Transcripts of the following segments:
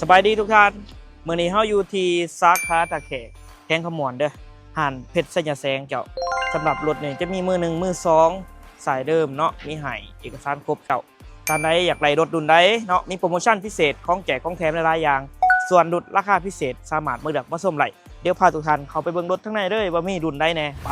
สบายดีทุกท่านมื้อนี้เฮาอยู่ที่สาขาตะแขกแขวงขมวนเด้อห้านเพชรสยามแสงเจ้าสำหรับรถนี่จะมีมือ1มือ2สายเดิมเนาะมีให้เอกสารครบเจ้าท่านใดอยากได้รถรุ่นใดเนาะมีโปรโมชั่นพิเศษของแจกของแถมหลายๆอย่างส่วนลดราคาพิเศษสามารถมาเลือกมาชมได้เดี๋ยวพาทุกท่านเข้าไปเบิ่งรถข้างในเด้อว่ามีรุ่นใดแน่ไป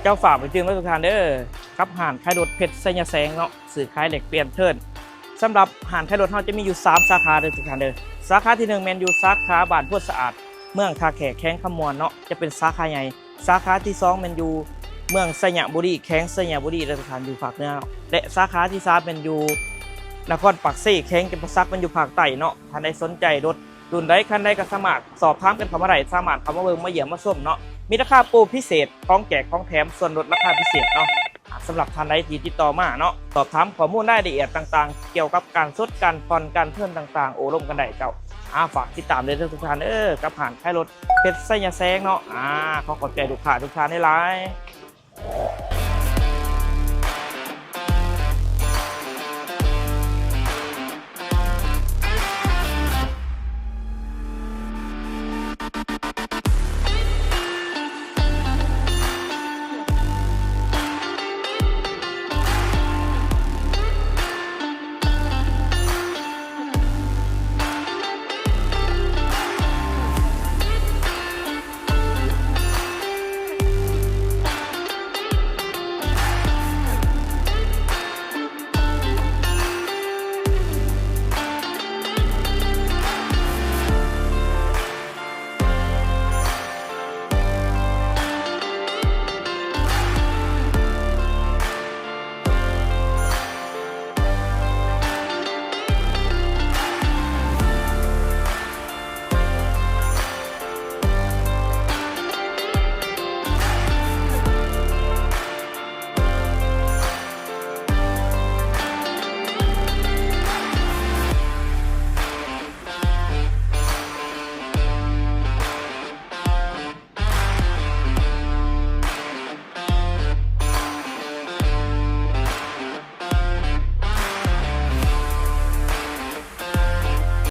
เจ้าฝากไปถึงทุกท่านเด้อกับห้านขายรถเพชรสยามแสงเนาะซื้อขายเหล็กเปลี่ยนเทิร์นสำหรับห้านขายรถเฮาจะมีอยู่3สาขาเด้อทุกท่านเด้อสาขาที่1แม่นอยู่สาขาบ้านโพธิ์สะอาดเมืองท่าแขกแขวงขมวนเนาะจะเป็นสาขาใหญ่สาขาที่2แม่นอยู่เมืองสยามบุรีแขวงสยามบุรีเด้อทุกท่านอยู่ภาคเหนือเนาะและสาขาที่3เป็นอยู่นครปักเซ่แขวงจำปาสักมันอยู่ภาคใต้เนาะท่านใดสนใจรถรุ่นใดคันใดก็สามารถสอบถามกันเข้ามาได้สามารถเข้ามาเบิ่งมาเยี่ยมมาชมเนาะมีราคาโปรพิเศษของแจกของแถมส่วนลดราคาพิเศษเนาะสำหรับท่านใดที่ติดต่อมาเนาะสอบถามข้อมูลรายละเอียดต่างๆเกี่ยวกับการสดการผ่อนการเทิร์นต่างๆโอ้ร่วมกันได้เจ้าฝากติดตามเลยทุกท่านกับห้านขายรถเพชรสยามแสงเนาะขอขอบใจลูกค้าทุกท่านหลายๆ